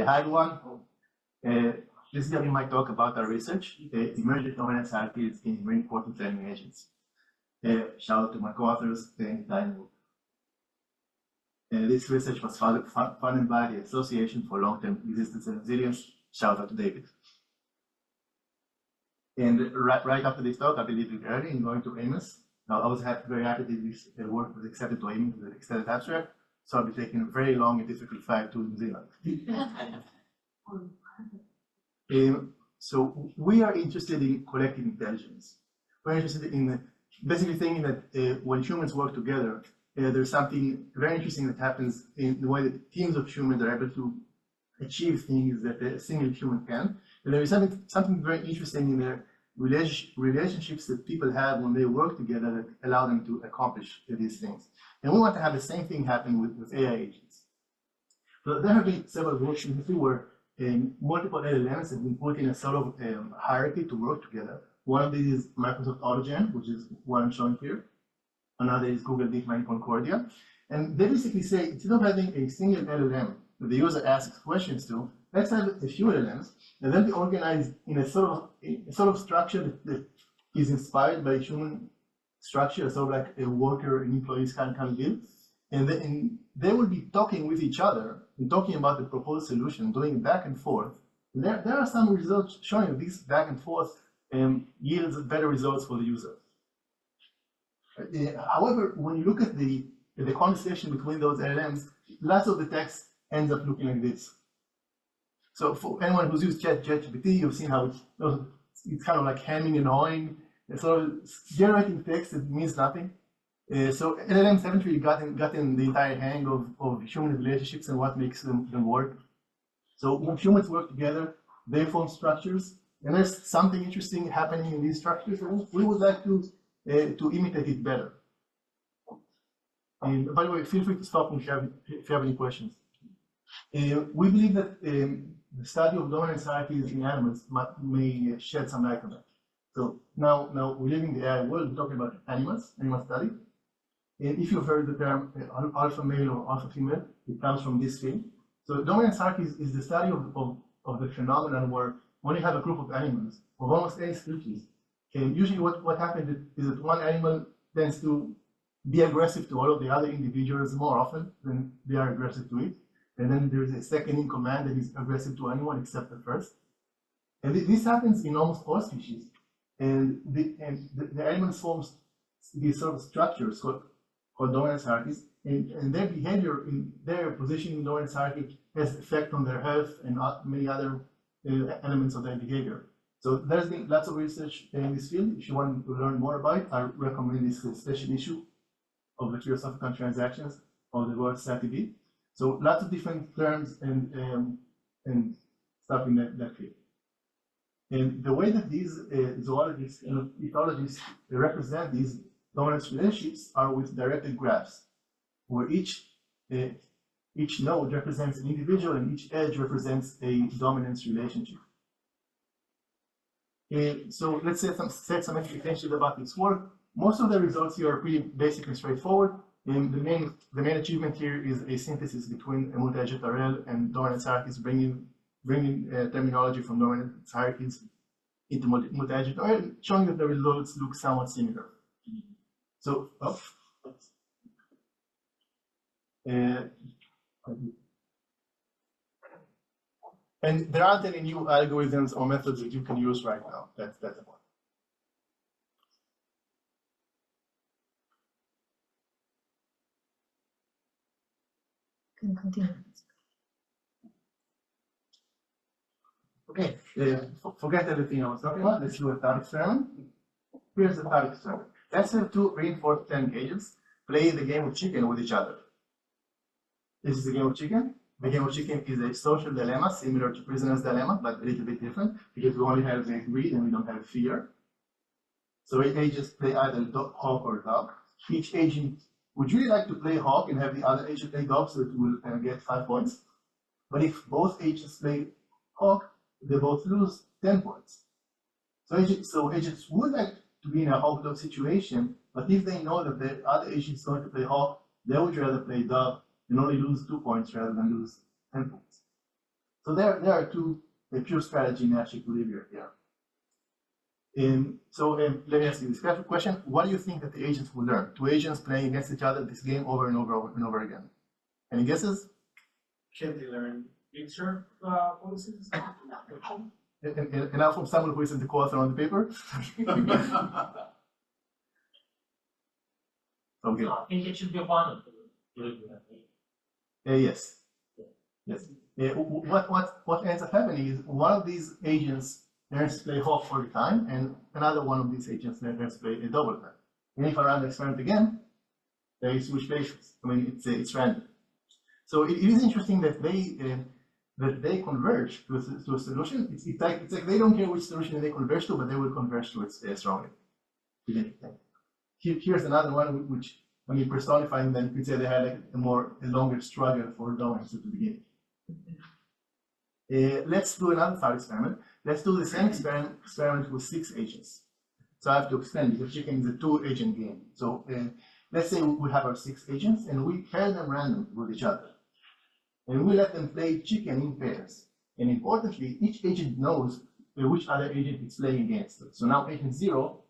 Hi everyone. This is going to be my talk about our research, emergent dominance hierarchies in reinforcement learning agents. Shout out to my co-authors, Nitay. This research was funded by the Association for Long-Term Existence and Resilience. Shout out to David. And right after this talk, I'll be leaving early and going to Amos. Now, I was very happy that this work was accepted to Amos with an extended abstract, so I'll be taking a very long and difficult flight to New Zealand. So we are interested in collective intelligence. We're interested in basically thinking that when humans work together, there's something very interesting that happens in the way that teams of humans are able to achieve things that a single human can. And there is something very interesting in their relationships that people have when they work together that allow them to accomplish these things. And we want to have the same thing happen with AI agents. So there have been several works in history where multiple LLMs have been put in a sort of hierarchy to work together. One of these is Microsoft AutoGen, which is what I'm showing here. Another is Google DeepMind and Concordia. And they basically say, instead of having a single LLM that the user asks questions to, let's have a few LLMs, and then be organized in a sort of structure that is inspired by human structure, sort of like a worker and employees kind of deal. And they will be talking with each other and talking about the proposed solution, doing back and forth. And there are some results showing that this back and forth yields better results for the user. However, when you look at the conversation between those LLMs, lots of the text ends up looking like this. So for anyone who's used ChatGPT, you've seen how it's kind of like hemming and hawing. And so generating text that means nothing. So LLMs haven't really gotten the entire hang of human relationships and what makes them work. So when humans work together, they form structures, and there's something interesting happening in these structures, and we would like to imitate it better. And by the way, feel free to stop me if you have any questions. We believe that the study of dominance hierarchies in animals may shed some light on that. So now we live in the AI world, we're talking about animal study. And if you've heard the term alpha male or alpha female, it comes from this field. So dominance hierarchies is the study of the phenomenon where when you have a group of animals of almost any species, and usually what happens is that one animal tends to be aggressive to all of the other individuals more often than they are aggressive to it. And then there's a second in command that is aggressive to anyone except the first. And this happens in almost all species. And the animals form these sort of structures called dominance hierarchies, and their behavior in their position in dominance hierarchy has effect on their health and many other elements of their behavior. So there's been lots of research in this field. If you want to learn more about it, I recommend this special issue of the Philosophical Transactions of the World StatDB. So lots of different terms and stuff in that field. And the way that these zoologists and ethologists represent these dominance relationships are with directed graphs, where each node represents an individual and each edge represents a dominance relationship. So let's set some expectations about this work. Most of the results here are pretty basic and straightforward. And the main achievement here is a synthesis between a multi-agent RL and dominance hierarchies, bringing terminology from dominance hierarchies into multi-agent RL, showing that the results look somewhat similar. So, and there aren't any new algorithms or methods that you can use right now. That's the point. Can continue. Okay, forget everything I was talking about. Let's do a thought experiment. Here's the thought experiment. Let's have two reinforced learning agents play the game of chicken with each other. This is the game of chicken. The game of chicken is a social dilemma similar to prisoner's dilemma, but a little bit different because we only have greed and we don't have fear. So agents play either hawk or dog. Each agent would really like to play hawk and have the other agent play dog, so it will get 5 points. But if both agents play hawk, they both lose 10 points. So agents would like to be in a hawk dog situation, but if they know that the other agent is going to play hawk, they would rather play dog and only lose 2 points rather than lose 10 points. So there are two pure strategy in Nash equilibrium here. Let me ask you this question. What do you think that the agents will learn? Two agents playing against each other this game over and over again. Any guesses? Can they learn mixture policies? And now from someone who isn't the co-author on the paper? Okay. I think it should be one. Yes. Yes. What ends up happening is one of these agents learns to play half for the time, and another one of these agents learns to play a double time. And if I run the experiment again, they switch places. I mean, it's random. So it is interesting that they converge to a solution. It's like they don't care which solution they converge to, but they will converge to it strongly. Here's another one which, when you personifying them, you could say they had a longer struggle for dominance at the beginning. Let's do another thought experiment. Let's do the same experiment with 6 agents. So I have to extend because chicken is a 2-agent game. So let's say we have our 6 agents and we pair them randomly with each other. And we let them play chicken in pairs. And importantly, each agent knows which other agent it's playing against. So now agent 0,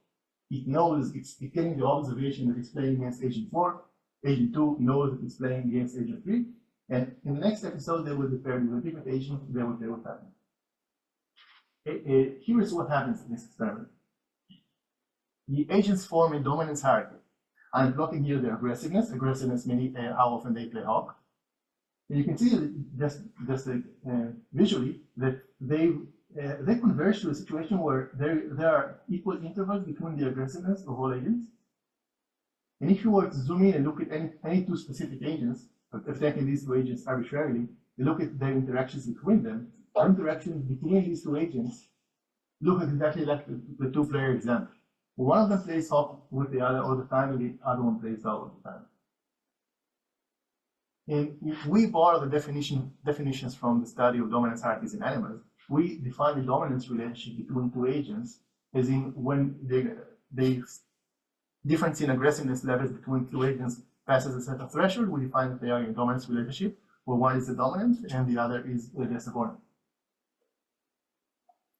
it knows it's getting the observation that it's playing against agent 4. Agent 2 knows that it's playing against agent 3. And in the next episode, they will be paired with a different agent. They will play with that. Here is what happens in this experiment. The agents form a dominance hierarchy. I'm plotting here the aggressiveness. Aggressiveness meaning how often they play hawk. And you can see just visually that they converge to a situation where there are equal intervals between the aggressiveness of all agents. And if you were to zoom in and look at any 2 specific agents, if taking these 2 agents arbitrarily, you look at their interactions between them. The interactions between these 2 agents look exactly like the 2-player example. One of them plays hawk with the other all the time, and the other one plays out all the time. And if we borrow the definitions from the study of dominance hierarchies in animals, we define the dominance relationship between 2 agents as in when the difference in aggressiveness levels between 2 agents passes a certain threshold, we define that they are in a dominance relationship, where one is the dominant and the other is the subordinate.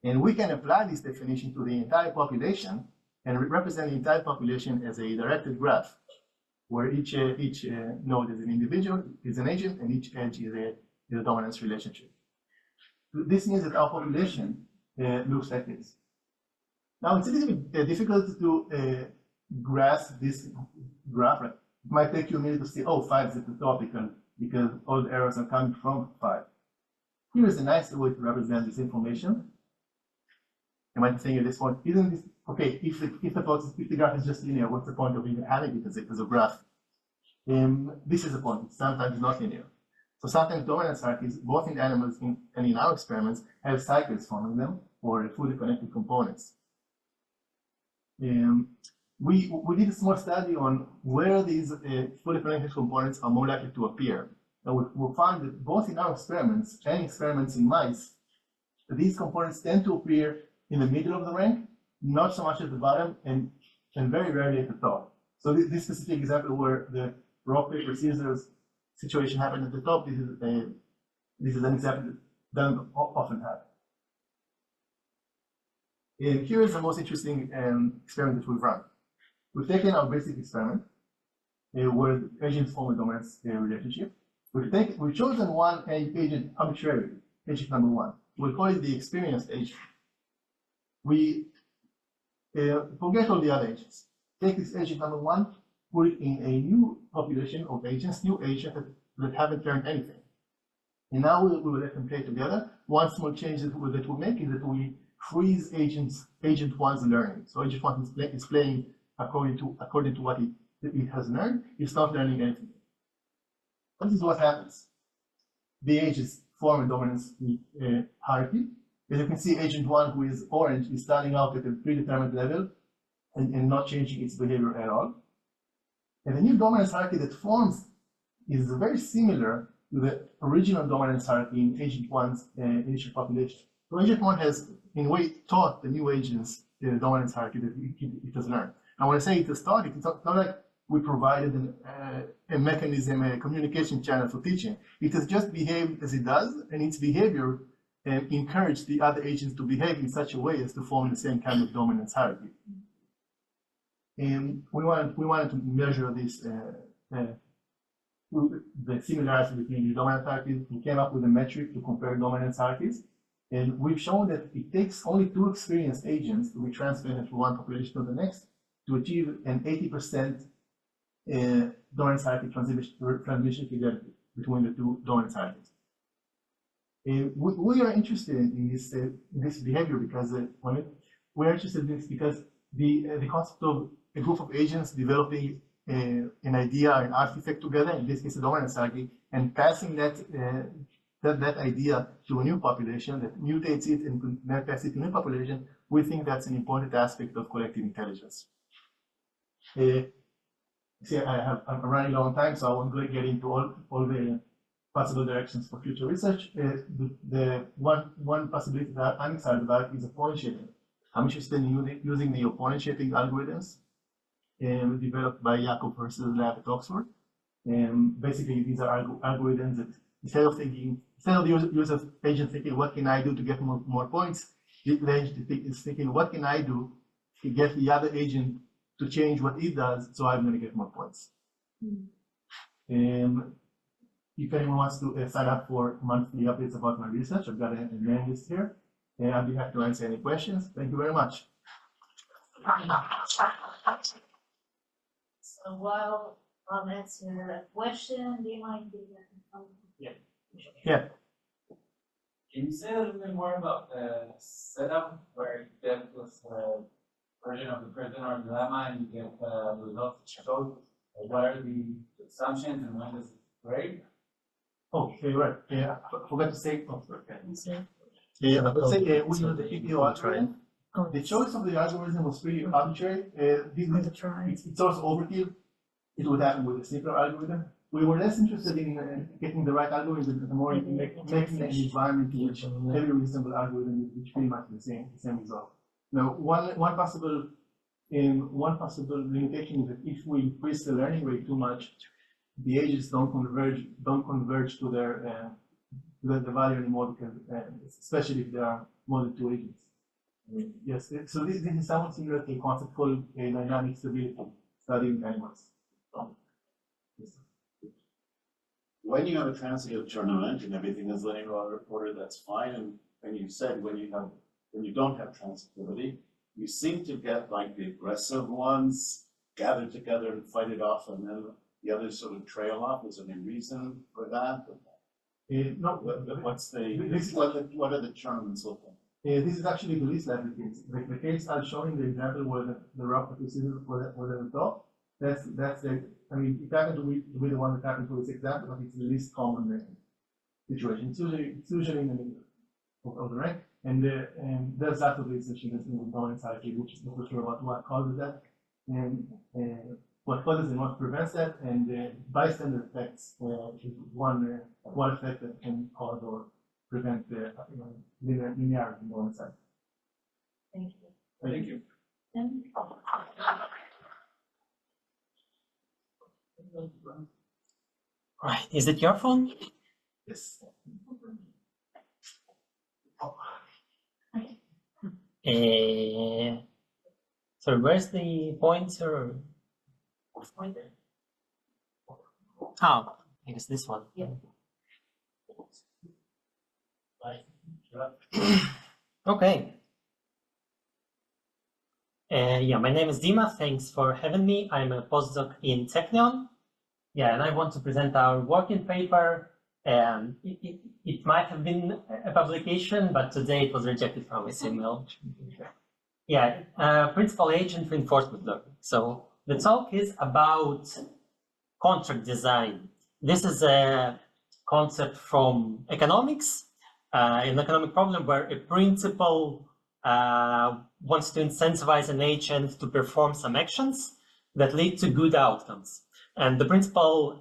And we can apply this definition to the entire population and represent the entire population as a directed graph, where each node is an individual, is an agent, and each edge is a dominance relationship. This means that our population looks like this. Now, it's a little bit difficult to grasp this graph. Right? It might take you a minute to see, oh, 5 is at the top because all the errors are coming from 5. Here is a nice way to represent this information. You might be saying at this point, isn't this okay? If the graph is just linear, what's the point of even having it as a graph? This is the point. It's sometimes not linear. So sometimes dominance hierarchies, both in animals and in our experiments, have cycles forming them or fully connected components. We did a small study on where these fully connected components are more likely to appear. And we found that both in our experiments and experiments in mice, these components tend to appear in the middle of the rank, not so much at the bottom, and very rarely at the top. So this specific example where the rock, paper, scissors situation happened at the top, this is an example that doesn't often happen. And here is the most interesting experiment that we've run. We've taken our basic experiment where the agents form a dominance relationship. We've chosen one agent arbitrarily, agent number 1. We'll call it the experienced agent. We forget all the other agents. Take this agent number 1, put it in a new population of agents, new agents that haven't learned anything. And now we will let them play together. One small change that we'll make is that we freeze agent 1's learning. So agent 1 is playing according to what it has learned. It's not learning anything. This is what happens. The agents form a dominance hierarchy. As you can see, agent 1, who is orange, is starting out at a predetermined level and not changing its behavior at all. And the new dominance hierarchy that forms is very similar to the original dominance hierarchy in agent 1's initial population. So agent 1 has, in a way, taught the new agents the dominance hierarchy that it has learned. Now, when I say it has taught it, it's not like we provided a mechanism, a communication channel for teaching. It has just behaved as it does, and its behavior encourage the other agents to behave in such a way as to form the same kind of dominance hierarchy. And we wanted to measure this, the similarity between the dominant hierarchies. We came up with a metric to compare dominance hierarchies. And we've shown that it takes only 2 experienced agents to be transplanted from one population to the next to achieve an 80% dominance hierarchy transmission fidelity between the 2 dominance hierarchies. We are interested in this behavior because we're interested in this because the concept of a group of agents developing an idea, an artifact together, in this case a dominance hierarchy, and passing that idea to a new population that mutates it and then pass it to a new population, we think that's an important aspect of collective intelligence. See, I'm running low on time, so I won't get into all the possible directions for future research. The one possibility that I'm excited about is opponent shaping. I'm interested in using the opponent shaping algorithms developed by Jakob versus lab at Oxford. Basically, these are algorithms that instead of the user agent thinking, what can I do to get more points, the agent is thinking, what can I do to get the other agent to change what it does, so I'm going to get more points. If anyone wants to sign up for monthly updates about my research, I've got a mailing list here, and I'll be happy to answer any questions. Thank you very much. So while I'll answer a question, do you mind giving Yeah. Can you say a little bit more about the setup where you get this version of the prisoner dilemma and you get the results showed? What are the assumptions and when does it break? Oh, right. Yeah, I forgot to say. Yeah, let's say we use the PPO algorithm. The choice of the algorithm was pretty arbitrary. It's also overkill. It would happen with a simpler algorithm. We were less interested in getting the right algorithm and more in making an environment in which every reasonable algorithm is pretty much the same result. Now, one possible limitation is that if we increase the learning rate too much, the agents don't converge to the value anymore, because especially if there are more than 2 agents. Yes, so this is somewhat similar to a concept called dynamic stability, studying animals. When you have a transitive tournament and everything is linear order, that's fine. And you said when you don't have transitivity, you seem to get like the aggressive ones gather together and fight it off, and then the others sort of trail off. Is there any reason for that? No, What are the tournaments look like? this is actually the least likely case. The case I'm showing the example where the rock precision were the top. That's the. I mean, it happened to be the one that happened to this example, but it's the least common situation. It's usually in the middle of the rank, and there's lots of research in this dominance hierarchy, which is not sure about what causes that, and what causes and what prevents that, and bystander effects is one effect that can cause or prevent the linearity in dominance hierarchy. Thank you. Thank you. Right, is it your phone? Yes. So where's the pointer? Oh, I guess this one. Yeah. Okay. Yeah, my name is Dima. Thanks for having me. I'm a postdoc in Technion. Yeah, and I want to present our working paper. It might have been a publication, but today it was rejected from SML. Yeah, principal agent reinforcement learning. So the talk is about contract design. This is a concept from economics, an economic problem where a principal wants to incentivize an agent to perform some actions that lead to good outcomes. And the principal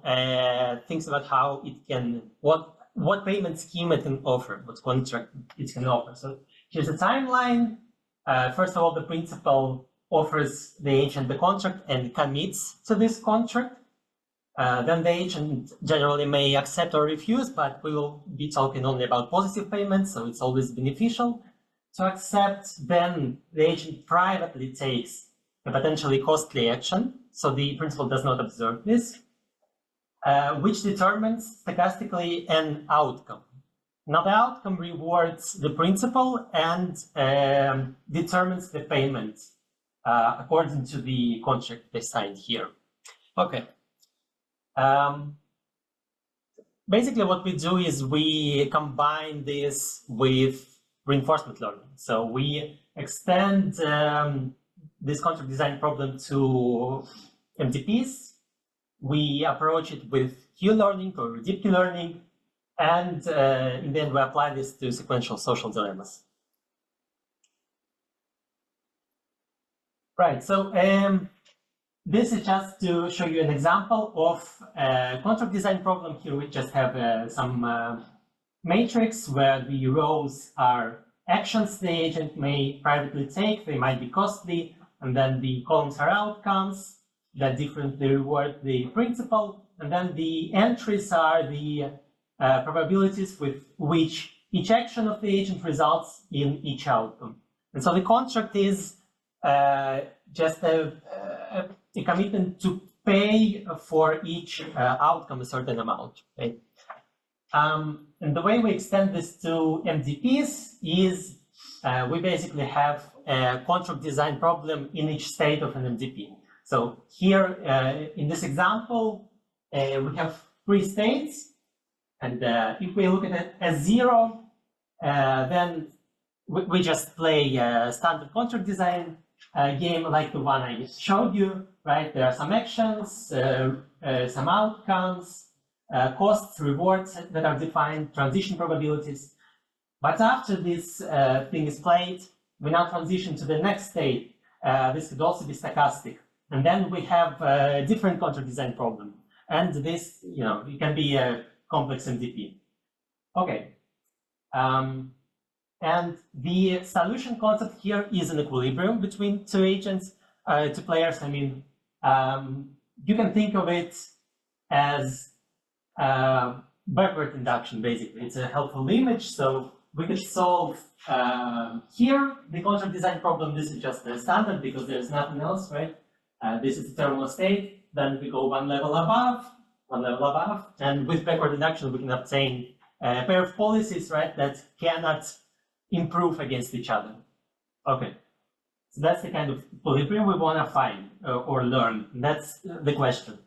thinks about how it can, what payment scheme it can offer, what contract it can offer. So here's a timeline. First of all, the principal offers the agent the contract and commits to this contract. then the agent generally may accept or refuse, but we will be talking only about positive payments, so it's always beneficial to accept. Then the agent privately takes a potentially costly action, so the principal does not observe this, which determines stochastically an outcome. Now the outcome rewards the principal and determines the payment according to the contract they signed here. Okay. Basically what we do is we combine this with reinforcement learning. So we extend this contract design problem to MDPs. We approach it with Q-learning or deep Q-learning, and in the end we apply this to sequential social dilemmas. Right, so this is just to show you an example of a contract design problem. Here we just have some matrix where the rows are actions the agent may privately take, they might be costly, and then the columns are outcomes that differently reward the principal, and then the entries are the probabilities with which each action of the agent results in each outcome. And so the contract is just a commitment to pay for each outcome a certain amount. Right? And the way we extend this to MDPs is we basically have a contract design problem in each state of an MDP. So here in this example, we have 3 states. And if we look at it as 0, then we just play a standard contract design game like the one I showed you, right? There are some actions, some outcomes, costs, rewards that are defined, transition probabilities. But after this thing is played, we now transition to the next state. This could also be stochastic. And then we have a different contract design problem. And this, it can be a complex MDP. Okay. And the solution concept here is an equilibrium between 2 agents, 2 players. I mean, you can think of it as backward induction, basically. It's a helpful image. So we could solve here the contract design problem. This is just the standard because there's nothing else, right? This is the terminal state. Then we go one level above, and with backward induction, we can obtain a pair of policies, right, that cannot improve against each other. Okay, so that's the kind of equilibrium we want to find or learn. That's the question.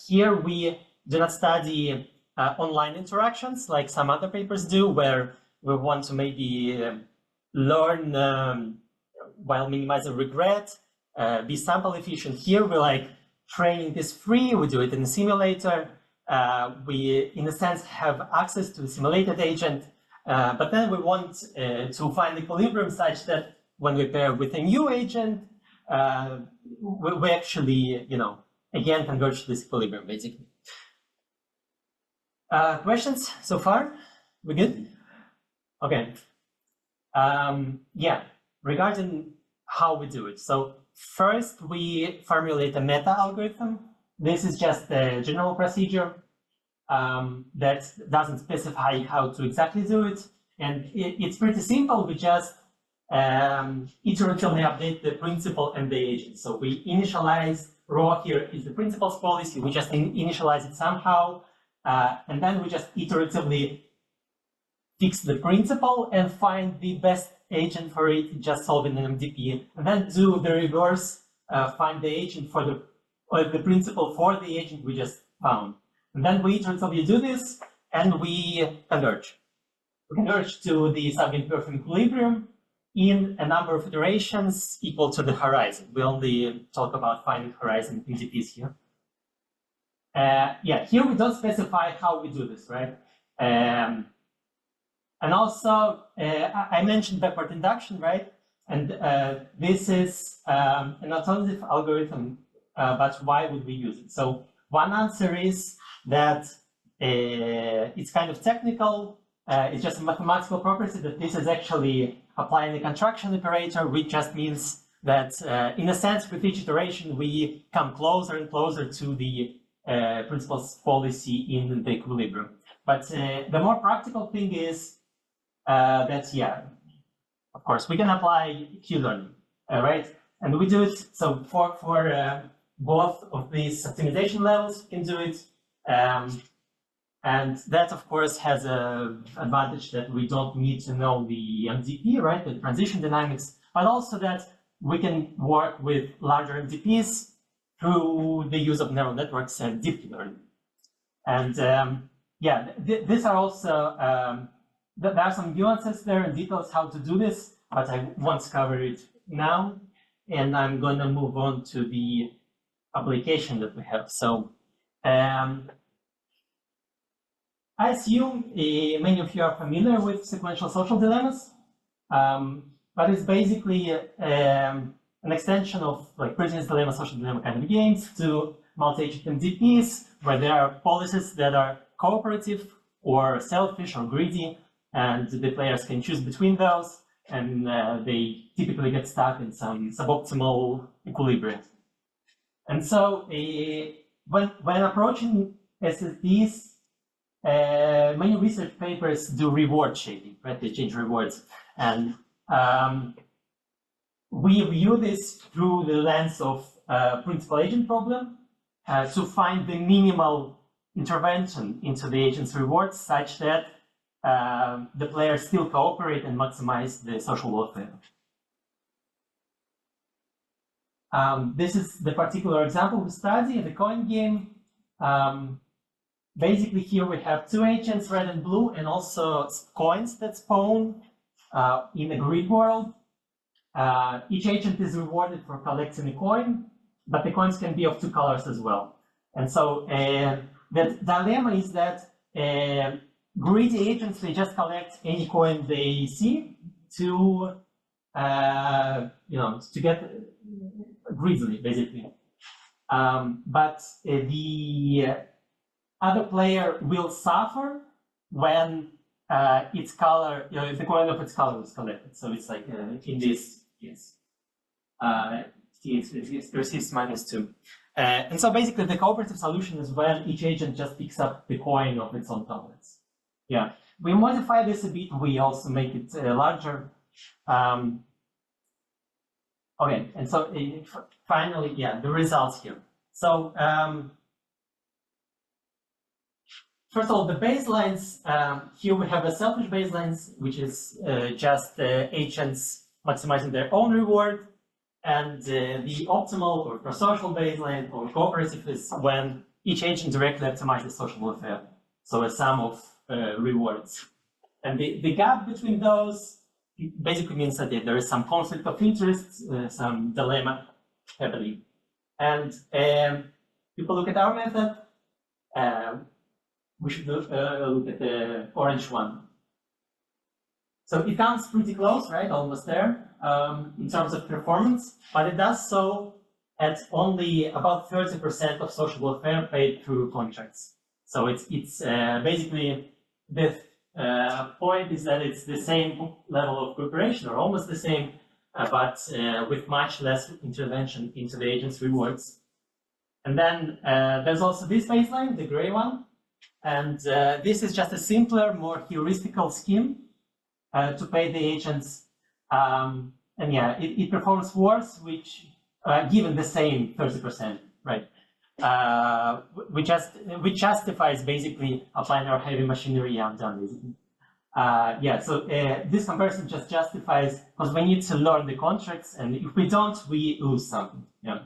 Here we do not study online interactions like some other papers do, where we want to maybe learn while minimizing regret, be sample efficient. Here we training is free, we do it in a simulator. We, in a sense, have access to the simulated agent, but then we want to find equilibrium such that when we pair with a new agent, we actually, again, converge to this equilibrium, basically. Questions so far? We good? Okay. Yeah, regarding how we do it. So first, we formulate a meta algorithm. This is just a general procedure that doesn't specify how to exactly do it. And it's pretty simple. We just iteratively update the principal and the agent. So we initialize raw here is the principal's policy. We just initialize it somehow. And then we just iteratively fix the principal and find the best agent for it, just solving an MDP. And then do the reverse, find the agent for the principal for the agent we just found. And then we iteratively do this, and we converge. We converge to the sub-imperfect equilibrium in a number of iterations equal to the horizon. We only talk about finding horizon MDPs here. Yeah, here we don't specify how we do this, right? And also, I mentioned backward induction, right? And this is an alternative algorithm, but why would we use it? So one answer is that it's kind of technical. It's just a mathematical property that this is actually applying the contraction operator, which just means that in a sense, with each iteration, we come closer and closer to the principles policy in the equilibrium. But the more practical thing is that, yeah, of course, we can apply Q-learning, right? And we do it, so for both of these optimization levels, we can do it. And that, of course, has an advantage that we don't need to know the MDP, right, the transition dynamics, but also that we can work with larger MDPs through the use of neural networks and deep learning. And yeah, these are also, there are some nuances there and details how to do this, but I won't cover it now. And I'm going to move on to the application that we have. So I assume many of you are familiar with sequential social dilemmas, but it's basically an extension of like previous dilemma, social dilemma kind of games to multi-agent MDPs, where there are policies that are cooperative or selfish or greedy, and the players can choose between those, and they typically get stuck in some suboptimal equilibrium. And so when approaching SSDs, many research papers do reward shading, right? They change rewards. And we view this through the lens of principal agent problem to find the minimal intervention into the agent's rewards such that the players still cooperate and maximize the social welfare. This is the particular example we study, the coin game. Basically, here we have two agents, red and blue, and also coins that spawn in a grid world. Each agent is rewarded for collecting a coin, but the coins can be of two colors as well. And so the dilemma is that greedy agents, they just collect any coin they see to, to get greedily, basically. But the other player will suffer when its color, if the coin of its color is collected. So it's like in this case, it receives -2. And so basically the cooperative solution is when each agent just picks up the coin of its own tolerance. Yeah, we modify this a bit. We also make it larger. Okay, and so finally, yeah, the results here. So first of all, the baselines, here we have a selfish baselines, which is just agents maximizing their own reward. And the optimal or prosocial baseline or cooperative is when each agent directly optimizes social welfare. So a sum of rewards. And the gap between those basically means that there is some conflict of interest, some dilemma happening. And people look at our method, we should look at the orange one. So it comes pretty close, right? Almost there in terms of performance, but it does so at only about 30% of social welfare paid through contracts. So it's basically the point is that it's the same level of cooperation or almost the same, but with much less intervention into the agent's rewards. And then there's also this baseline, the gray one. And this is just a simpler, more heuristical scheme to pay the agents. And yeah, it performs worse, which given the same 30%, right? Which justifies basically applying our heavy machinery. Yeah, I'm done basically. Yeah, so this comparison just justifies because we need to learn the contracts, and if we don't, we lose something. Yeah.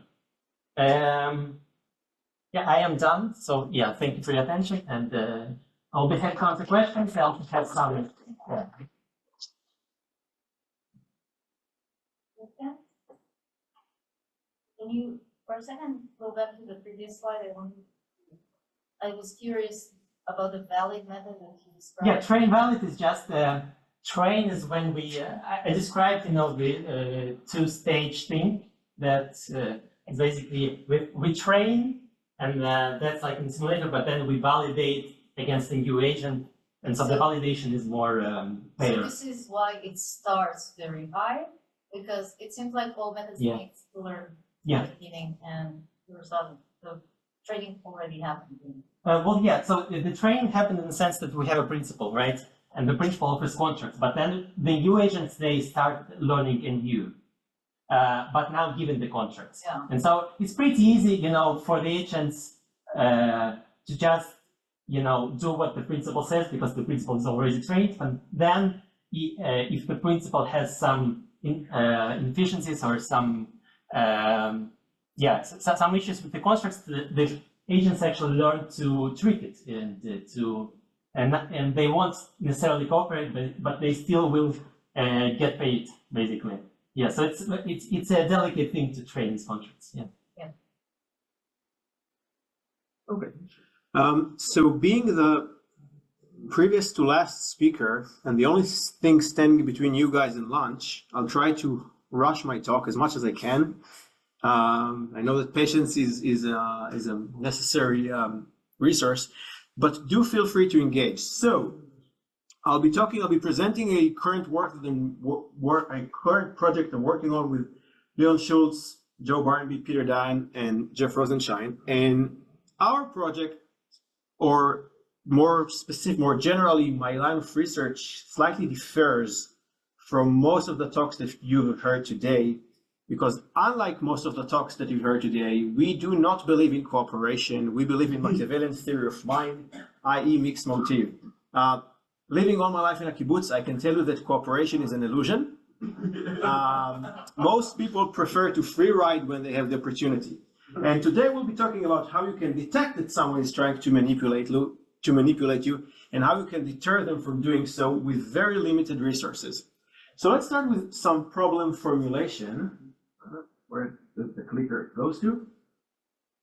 Yeah, I am done. So yeah, thank you for your attention, and I'll be happy to answer questions. I'll have some. Yeah. Okay. Can you, for a second, go back to the previous slide? I was curious about the valid method that you described. Yeah, train valid is just train is when we I described the two-stage thing that is basically we train. And that's like in the simulator, but then we validate against a new agent. And so the validation is more fair. So this is why it starts very high, because it seems like all methods need to learn Yeah. the beginning and the result. So training already happened? Well, yeah, so the training happened in the sense that we have a principal, right? And the principal offers contracts, but then the new agents, they start learning anew, but now given the contracts. Yeah. And so it's pretty easy, for the agents to just, do what the principal says because the principal is already trained. And then if the principal has some inefficiencies or some issues with the constructs, the agents actually learn to treat it and they won't necessarily cooperate, but they still will get paid basically. Yeah, so it's a delicate thing to train these contracts. Yeah. Okay. So being the previous to last speaker and the only thing standing between you guys and lunch, I'll try to rush my talk as much as I can. I know that patience is a necessary resource, but do feel free to engage. So I'll be presenting a current current project I'm working on with Leon Schultz, Joe Barnaby, Peter Dine, and Jeff Rosenshine. And our project, or more generally, my line of research slightly differs from most of the talks that you've heard today, because unlike most of the talks that you've heard today, we do not believe in cooperation. We believe in Machiavellian theory of mind, i.e. mixed motive. Living all my life in a kibbutz, I can tell you that cooperation is an illusion. Most people prefer to free ride when they have the opportunity. And today we'll be talking about how you can detect that someone is trying to manipulate you, and how you can deter them from doing so with very limited resources. So let's start with some problem formulation. Where the clicker goes to?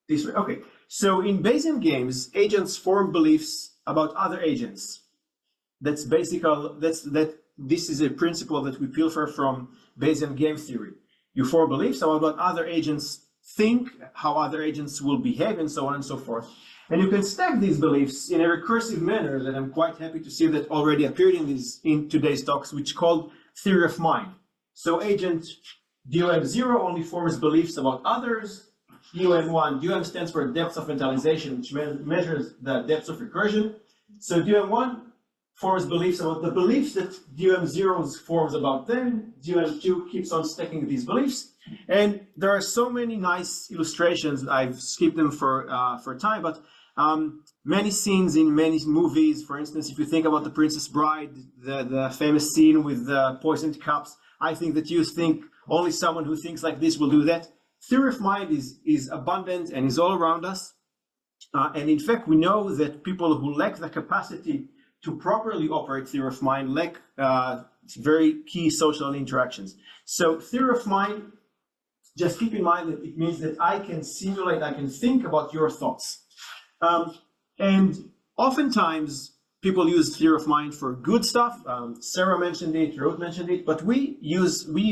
This way. Okay. So in Bayesian games, agents form beliefs about other agents. This is a principle that we pilfer from Bayesian game theory. You form beliefs about what other agents think, how other agents will behave, and so on and so forth. And you can stack these beliefs in a recursive manner that I'm quite happy to see that already appeared in today's talks, which is called theory of mind. So agent DOM0 only forms beliefs about others. DOM1, DOM stands for depth of mentalization, which measures the depth of recursion. So DOM1 forms beliefs about the beliefs that DOM0 forms about them. DOM2 keeps on stacking these beliefs. And there are so many nice illustrations. I've skipped them for time, but many scenes in many movies. For instance, if you think about The Princess Bride, the famous scene with the poisoned cups, I think that you think only someone who thinks like this will do that. Theory of mind is abundant and is all around us. And in fact, we know that people who lack the capacity to properly operate theory of mind lack very key social interactions. So theory of mind, just keep in mind that it means that I can simulate, I can think about your thoughts. And oftentimes people use theory of mind for good stuff. Sarah mentioned it, Ruth mentioned it, but we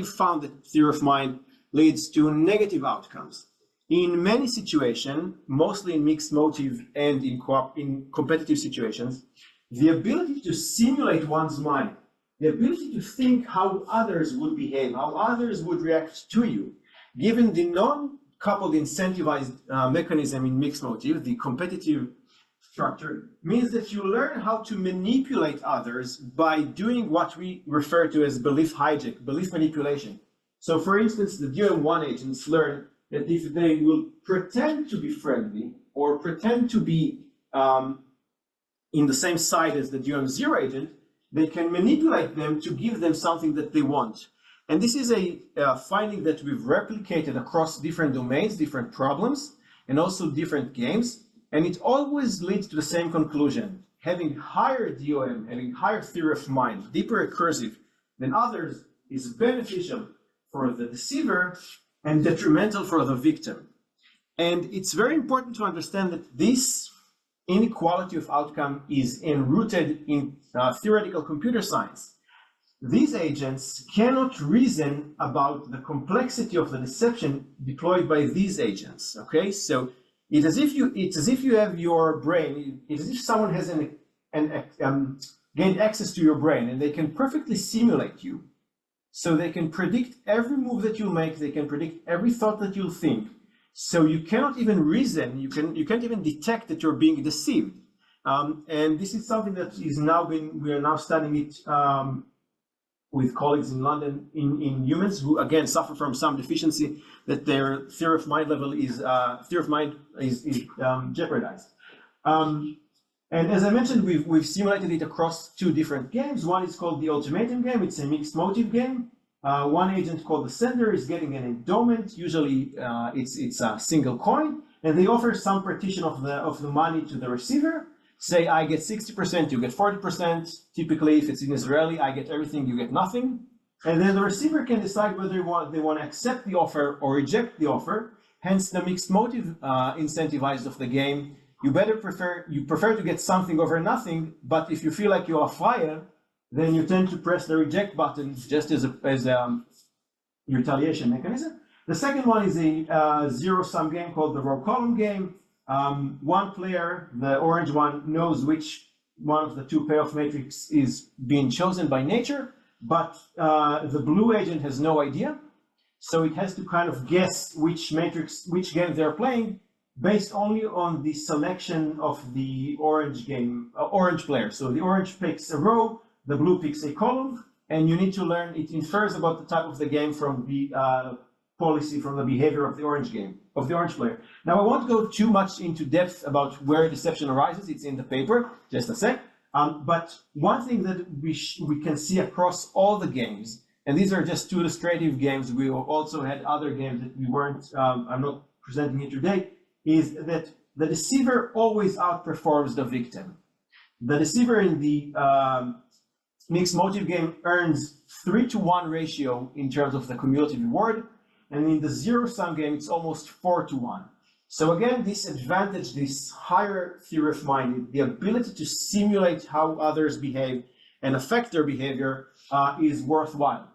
found that theory of mind leads to negative outcomes. In many situations, mostly in mixed motive and in competitive situations, the ability to simulate one's mind, the ability to think how others would behave, how others would react to you, given the non-coupled incentivized mechanism in mixed motive, the competitive structure, means that you learn how to manipulate others by doing what we refer to as belief hijack, belief manipulation. So for instance, the DOM1 agents learn that if they will pretend to be friendly or pretend to be in the same side as the DOM0 agent, they can manipulate them to give them something that they want. And this is a finding that we've replicated across different domains, different problems, and also different games. And it always leads to the same conclusion. Having higher DOM, having higher theory of mind, deeper recursive than others is beneficial for the deceiver and detrimental for the victim. And it's very important to understand that this inequality of outcome is enrooted in theoretical computer science. These agents cannot reason about the complexity of the deception deployed by these agents. Okay, so it's as if you have your brain. It's as if someone has gained access to your brain, and they can perfectly simulate you. So they can predict every move that you'll make. They can predict every thought that you'll think. So you cannot even reason, you can't even detect that you're being deceived. And this is something that is we are now studying it with colleagues in London in humans who again suffer from some deficiency that their theory of mind level is jeopardized. And as I mentioned, we've simulated it across two different games. One is called the ultimatum game. It's a mixed motive game. One agent called the sender is getting an endowment. Usually it's a single coin, and they offer some partition of the money to the receiver. Say I get 60%, you get 40%. Typically, if it's in Israeli, I get everything, you get nothing. And then the receiver can decide whether they want to accept the offer or reject the offer. Hence, the mixed motive incentivized of the game. You prefer to get something over nothing, but if you feel like you are fired, then you tend to press the reject button just as a retaliation mechanism. The second one is a zero-sum game called the row column game. One player, the orange one, knows which one of the two payoff matrix is being chosen by nature, but the blue agent has no idea. So it has to kind of guess which game they're playing based only on the selection of the orange player. So the orange picks a row, the blue picks a column, and you need to learn, it infers about the type of the game from the policy, from the behavior of the orange player. Now I won't go too much into depth about where deception arises, it's in the paper, just a sec. But one thing that we can see across all the games, and these are just two illustrative games, we also had other games that we weren't, I'm not presenting here today, is that the deceiver always outperforms the victim. The deceiver in the mixed motive game earns 3-to-1 ratio in terms of the cumulative reward, and in the zero-sum game, it's almost 4-to-1. So again, this advantage, this higher theory of mind, the ability to simulate how others behave and affect their behavior is worthwhile.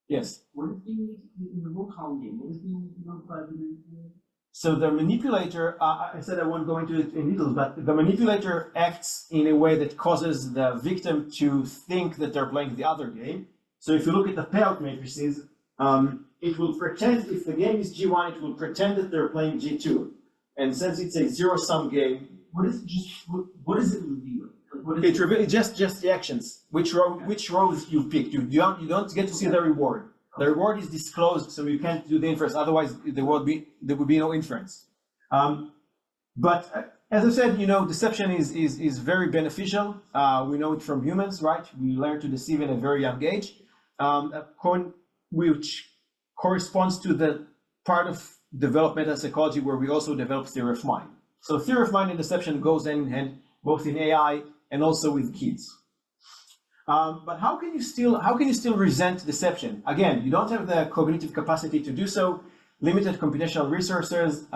Yes? What is being in the row column game? What is being notified in the So the manipulator, I said I won't go into it in details, but the manipulator acts in a way that causes the victim to think that they're playing the other game. So if you look at the payout matrices, it will pretend, if the game is G1, it will pretend that they're playing G2. And since it's a zero-sum game, what is it reveal? it reveals just the actions, which rows you picked. You don't get to see the reward. The reward is disclosed, so you can't do the inference. Otherwise, there would be no inference. But as I said, deception is very beneficial. We know it from humans, right? We learn to deceive in a very young age, which corresponds to the part of developmental psychology where we also develop theory of mind. So theory of mind and deception goes hand in hand, both in AI and also with kids. But how can you still resent deception? Again, you don't have the cognitive capacity to do so, limited computational resources,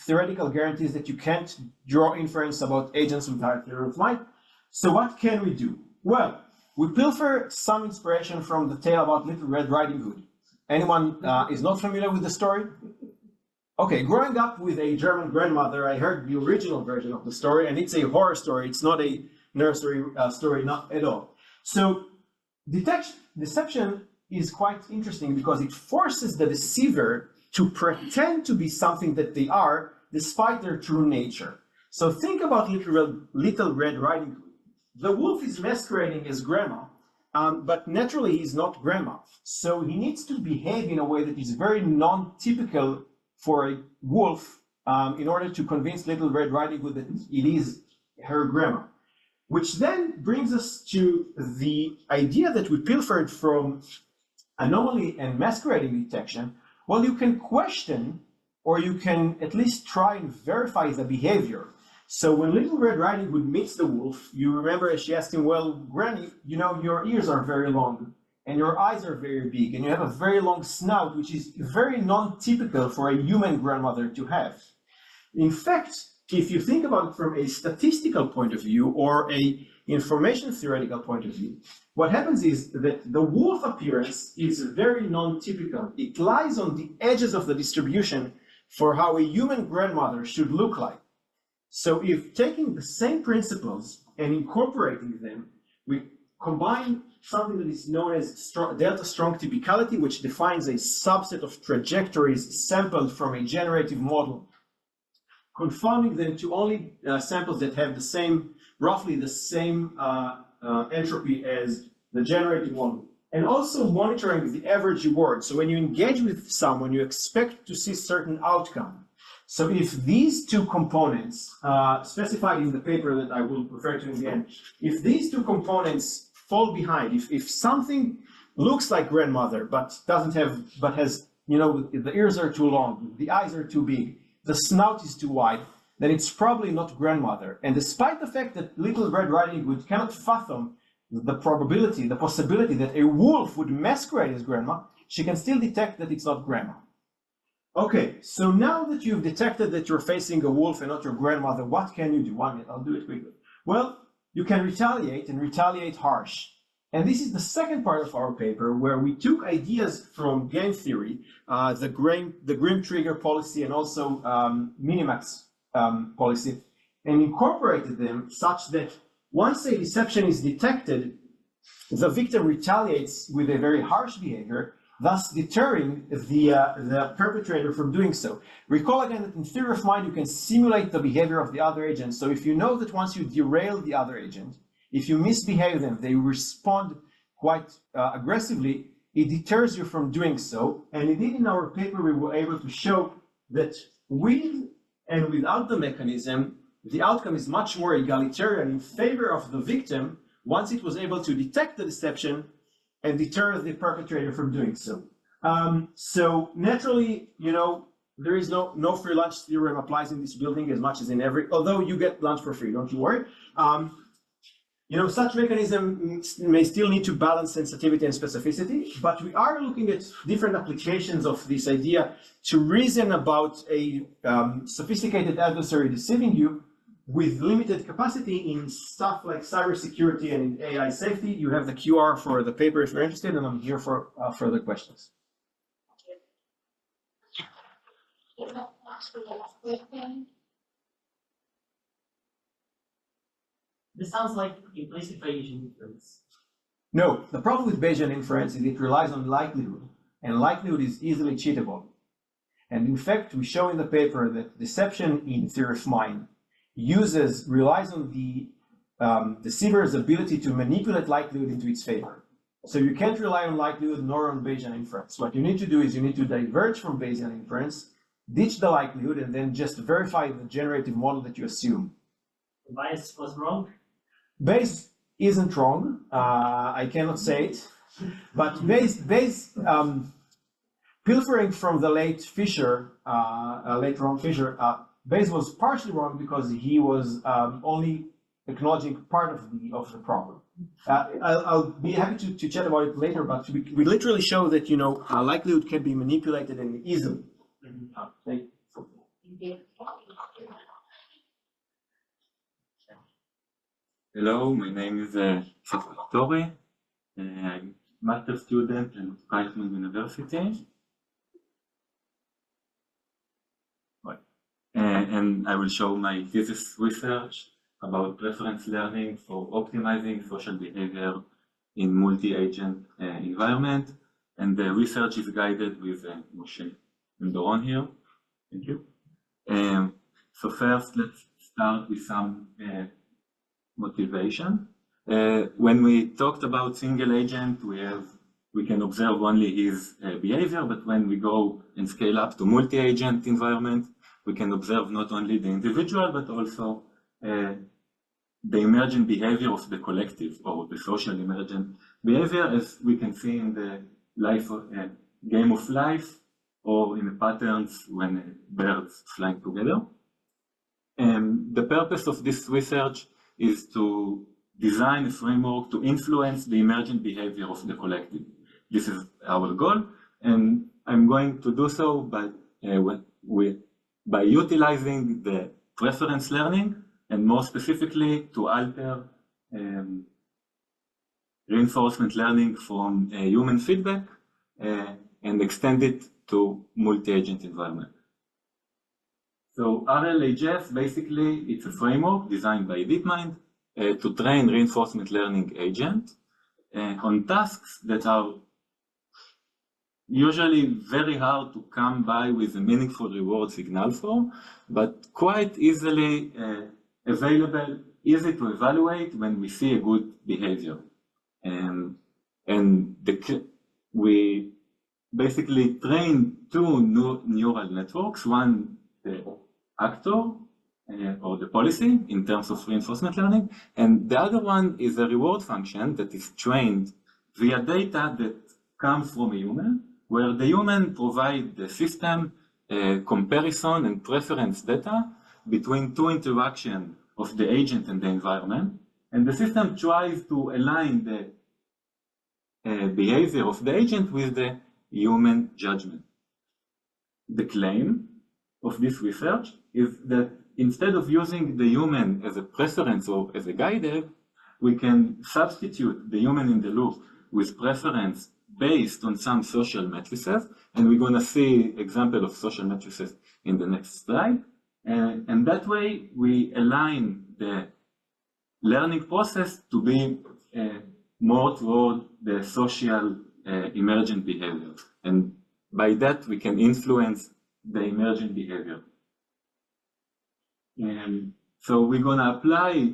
theoretical guarantees that you can't draw inference about agents without theory of mind. So what can we do? Well, we pilfer some inspiration from the tale about Little Red Riding Hood. Anyone is not familiar with the story? Okay, growing up with a German grandmother, I heard the original version of the story, and it's a horror story. It's not a nursery story, not at all. So deception is quite interesting because it forces the deceiver to pretend to be something that they are, despite their true nature. So think about Little Red Riding Hood. The wolf is masquerading as grandma, but naturally he's not grandma. So he needs to behave in a way that is very non-typical for a wolf in order to convince Little Red Riding Hood that it is her grandma. Which then brings us to the idea that we pilfered from anomaly and masquerading detection. Well, you can question, or you can at least try and verify the behavior. So when Little Red Riding Hood meets the wolf, you remember she asked him, well, Granny, your ears are very long, and your eyes are very big, and you have a very long snout, which is very non-typical for a human grandmother to have. In fact, if you think about it from a statistical point of view or a information theoretical point of view, what happens is that the wolf appearance is very non-typical. It lies on the edges of the distribution for how a human grandmother should look like. So if taking the same principles and incorporating them, combine something that is known as delta strong typicality, which defines a subset of trajectories sampled from a generative model, confounding them to only samples that have the same, roughly the same entropy as the generative model. And also monitoring the average reward. So when you engage with someone, you expect to see certain outcome. So if these two components, specified in the paper that I will refer to in the end, if these two components fall behind, if something looks like grandmother but doesn't have, but has, you know, the ears are too long, the eyes are too big, the snout is too wide, then it's probably not grandmother. And despite the fact that Little Red Riding Hood cannot fathom the probability, the possibility that a wolf would masquerade as grandma, she can still detect that it's not grandma. Okay, so now that you've detected that you're facing a wolf and not your grandmother, what can you do? 1 minute, I'll do it quickly. Well, you can retaliate and retaliate harsh. And this is the second part of our paper where we took ideas from game theory, the Grim Trigger policy and also Minimax policy, and incorporated them such that once a deception is detected, the victim retaliates with a very harsh behavior, thus deterring the perpetrator from doing so. Recall again that in theory of mind, you can simulate the behavior of the other agent. So if you know that once you derail the other agent, if you misbehave them, they respond quite aggressively, it deters you from doing so. And indeed in our paper, we were able to show that with and without the mechanism, the outcome is much more egalitarian in favor of the victim once it was able to detect the deception and deter the perpetrator from doing so. So naturally, you know, there is no free lunch theorem applies in this building as much as in every, although you get lunch for free, don't you worry. You know, such mechanisms may still need to balance sensitivity and specificity, but we are looking at different applications of this idea to reason about a sophisticated adversary deceiving you with limited capacity in stuff like cybersecurity and in AI safety. You have the QR for the paper if you're interested, and I'm here for further questions. This sounds like implicit Bayesian inference. No, the problem with Bayesian inference is it relies on likelihood, and likelihood is easily cheatable. And in fact, we show in the paper that deception in theory of mind relies on the deceiver's ability to manipulate likelihood into its favor. So you can't rely on likelihood nor on Bayesian inference. What you need to do is you need to diverge from Bayesian inference, ditch the likelihood, and then just verify the generative model that you assume. The bias was wrong. Bayes isn't wrong. I cannot say it, but Bayes pilfering from the late Ron Fisher, Bayes was partially wrong because he was only acknowledging part of the problem. I'll be happy to chat about it later, but we literally show that, you know, likelihood can be manipulated and easily. Thank you. Hello, my name is Caftory. I'm a master student at Rachum University. And I will show my thesis research about preference learning for optimizing social behavior in multi-agent environment. And the research is guided with Moshe and Doron here. Thank you. So first, let's start with some motivation. When we talked about single agent, we can observe only his behavior, but when we go and scale up to multi-agent environment, we can observe not only the individual, but also the emergent behavior of the collective, or the social emergent behavior, as we can see in the game of life, or in the patterns when birds flying together. And the purpose of this research is to design a framework to influence the emergent behavior of the collective. This is our goal, and I'm going to do so by utilizing the preference learning, and more specifically to alter reinforcement learning from human feedback and extend it to multi-agent environment. So RLHF, basically, it's a framework designed by DeepMind to train reinforcement learning agent. on tasks that are usually very hard to come by with a meaningful reward signal for, but quite easily available, easy to evaluate when we see a good behavior. And we basically train two neural networks, one the actor or the policy in terms of reinforcement learning, and the other one is a reward function that is trained via data that comes from a human, where the human provides the system comparison and preference data between two interactions of the agent and the environment, and the system tries to align the behavior of the agent with the human judgment. The claim of this research is that instead of using the human as a preference or as a guide, we can substitute the human in the loop with preference based on some social matrices, and we're going to see example of social matrices in the next slide. And that way we align the learning process to be more toward the social emergent behavior, and by that we can influence the emergent behavior. And so we're going to apply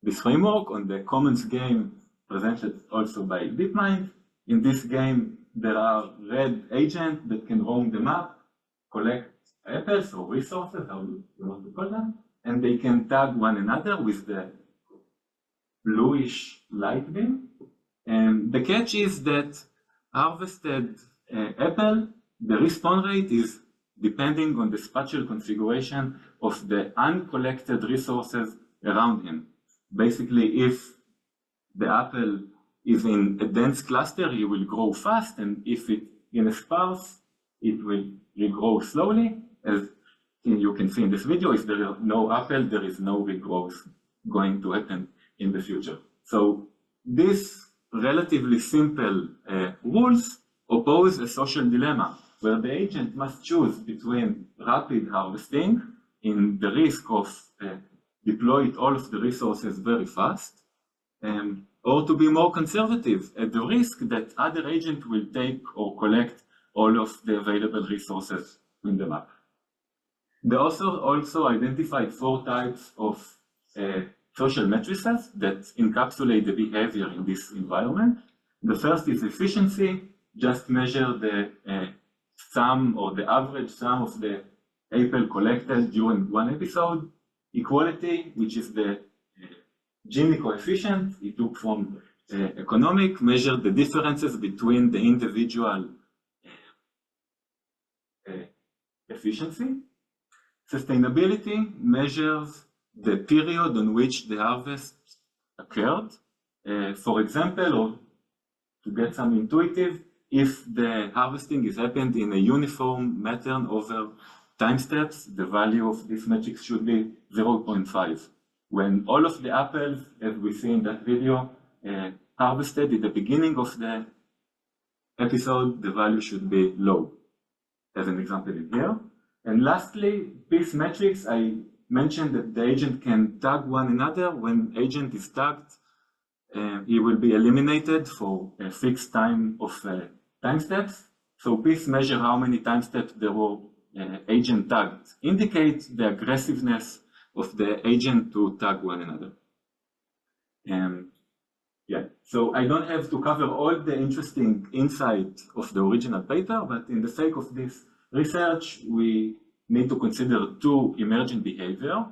this framework on the commons game presented also by DeepMind. In this game, there are red agents that can roam the map, collect apples or resources, how you want to call them, and they can tag one another with the bluish light beam. And the catch is that harvested apple, the respawn rate is depending on the spatial configuration of the uncollected resources around him. Basically, if the apple is in a dense cluster, he will grow fast, and if it's in a sparse, it will regrow slowly. As you can see in this video, if there is no apple, there is no regrowth going to happen in the future. So these relatively simple rules oppose a social dilemma where the agent must choose between rapid harvesting in the risk of deploy all of the resources very fast, or to be more conservative at the risk that other agent will take or collect all of the available resources in the map. They also identified 4 types of social matrices that encapsulate the behavior in this environment. The first is efficiency, just measure the sum or the average sum of the apple collected during one episode. Equality, which is the Gini coefficient, it took from economic, measure the differences between the individual efficiency. Sustainability measures the period on which the harvest occurred. For example, or to get some intuitive, if the harvesting is happened in a uniform pattern over time steps, the value of this metric should be 0.5. When all of the apples, as we see in that video, harvested at the beginning of the episode, the value should be low, as an example in here. And lastly, peace metrics, I mentioned that the agent can tag one another. When agent is tagged, he will be eliminated for a fixed time of time steps. So peace measure how many time steps there were agent tagged, indicate the aggressiveness of the agent to tag one another. Yeah, so I don't have to cover all the interesting insight of the original paper, but in the sake of this research, we need to consider 2 emergent behavior.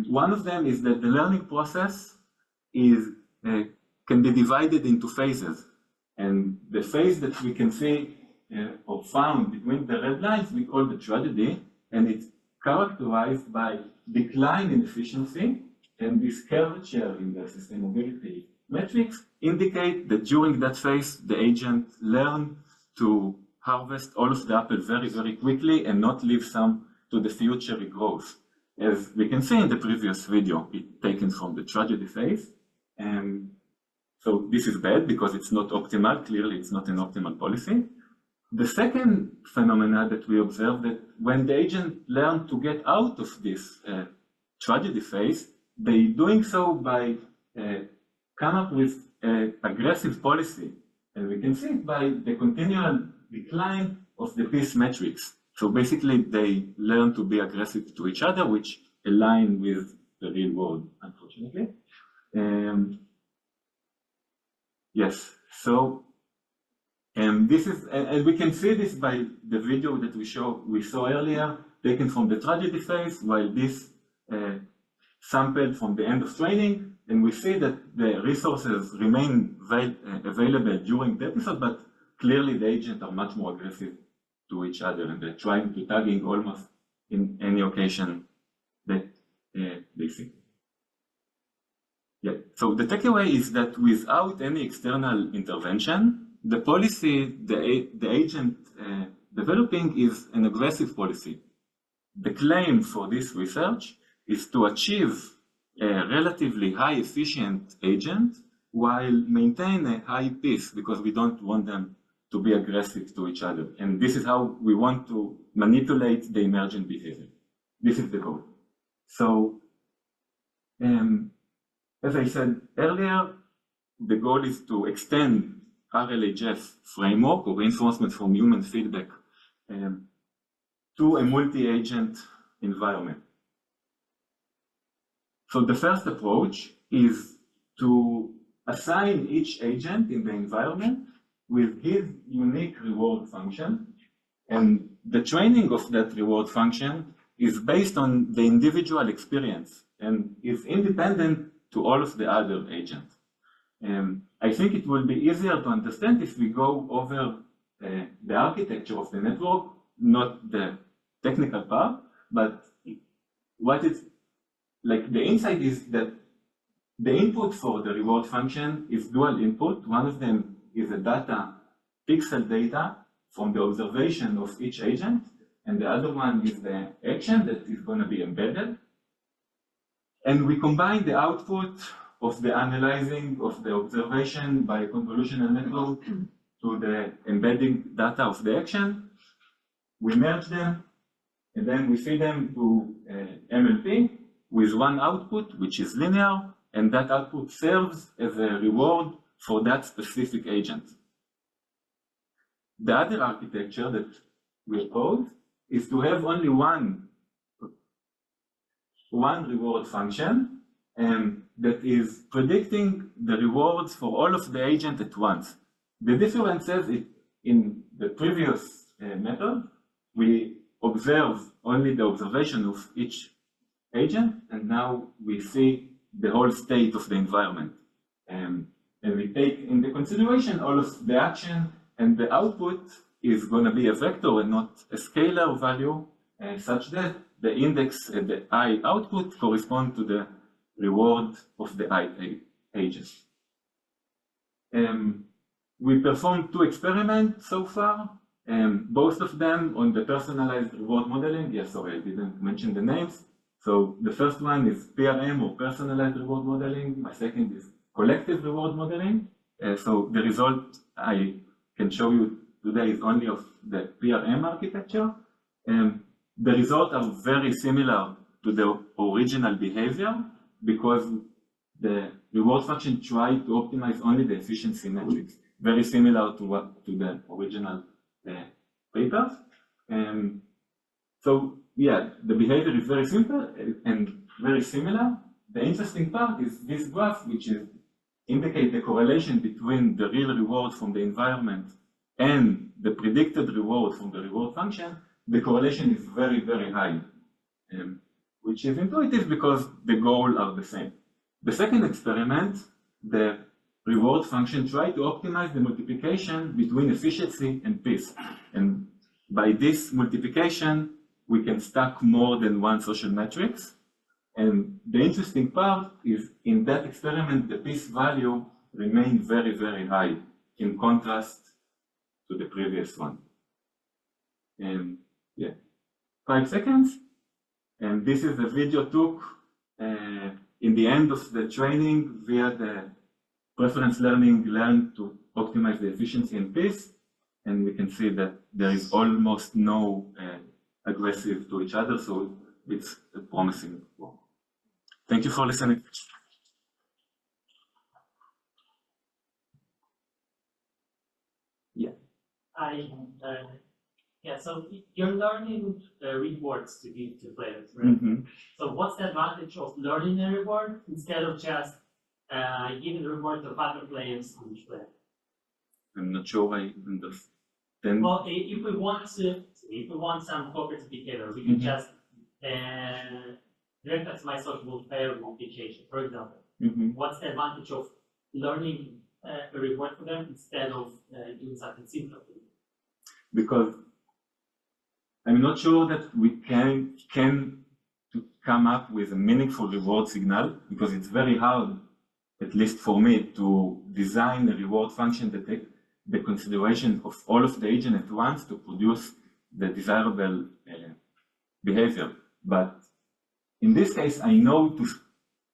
One of them is that the learning process can be divided into phases. And the phase that we can see or found between the red lines, we call the tragedy, and it's characterized by decline in efficiency, and this curvature in the sustainability metrics indicate that during that phase, the agent learned to harvest all of the apple very, very quickly and not leave some to the future regrowth. As we can see in the previous video, it's taken from the tragedy phase. And so this is bad because it's not optimal. Clearly, it's not an optimal policy. The second phenomena that we observed that when the agent learned to get out of this tragedy phase, they doing so by come up with aggressive policy, and we can see it by the continual decline of the peace metrics. So basically, they learn to be aggressive to each other, which align with the real world, unfortunately. Yes, so this is, and we can see this by the video that we saw earlier, taken from the tragedy phase, while this sampled from the end of training, and we see that the resources remain available during the episode, but clearly the agents are much more aggressive to each other, and they're trying to tagging almost in any occasion that they see. Yeah. So the takeaway is that without any external intervention, the policy the agent developing is an aggressive policy. The claim for this research is to achieve a relatively high efficient agent while maintain a high peace, because we don't want them to be aggressive to each other. And this is how we want to manipulate the emergent behavior. This is the goal. So, as I said earlier, the goal is to extend RLHF framework or reinforcement from human feedback to a multi-agent environment. So the first approach is to assign each agent in the environment with his unique reward function, and the training of that reward function is based on the individual experience and is independent to all of the other agents. I think it will be easier to understand if we go over the architecture of the network, not the technical part, but what it's like. The insight is that the input for the reward function is dual input. One of them is a data, pixel data from the observation of each agent, and the other one is the action that is going to be embedded. And we combine the output of the analyzing of the observation by a convolutional network to the embedding data of the action. We merge them, and then we feed them to MLP with one output, which is linear, and that output serves as a reward for that specific agent. The other architecture that we propose is to have only one reward function that is predicting the rewards for all of the agents at once. The difference is in the previous method, we observe only the observation of each agent, and now we see the whole state of the environment. And we take into consideration all of the action, and the output is going to be a vector and not a scalar value, such that the index at the I output correspond to the reward of the I agent. We performed 2 experiments so far, both of them on the personalized reward modeling. Yes, sorry, I didn't mention the names. So the first one is PRM or personalized reward modeling. My second is collective reward modeling. So the result I can show you today is only of the PRM architecture. The results are very similar to the original behavior because the reward function tried to optimize only the efficiency metrics, very similar to the original papers. So yeah, the behavior is very simple and very similar. The interesting part is this graph, which indicates the correlation between the real reward from the environment and the predicted reward from the reward function. The correlation is very, very high, which is intuitive because the goals are the same. The second experiment, the reward function tried to optimize the multiplication between efficiency and peace. And by this multiplication, we can stack more than one social metrics. And the interesting part is in that experiment, the peace value remained very, very high in contrast to the previous one. And yeah, 5 seconds. And this is a video took in the end of the training via the preference learning learned to optimize the efficiency and peace. And we can see that there is almost no aggressive to each other, so it's a promising work. Thank you for listening. Yeah, so you're learning rewards to give to players, right? Mhm. So what's the advantage of learning a reward instead of just giving the reward to other players to each player? I'm not sure I understand. Well, if we want some cooperative behavior, we can Mhm. just direct us my social fair notification, for example. Mhm. What's the advantage of learning a reward for them instead of doing something simple? Because I'm not sure that we can to come up with a meaningful reward signal, because it's very hard, at least for me, to design a reward function that takes the consideration of all of the agent at once to produce the desirable behavior. But in this case, I know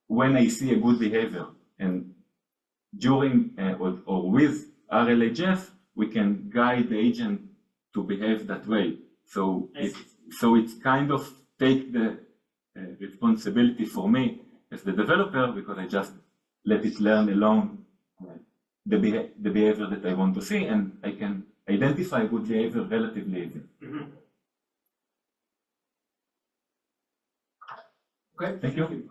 when I see a good behavior, and during or with RLHF, we can guide the agent to behave that way. So it's kind of take the responsibility for me as the developer, because I just let it learn alone the behavior that I want to see, and I can identify good behavior relatively easy. Okay, Thank you.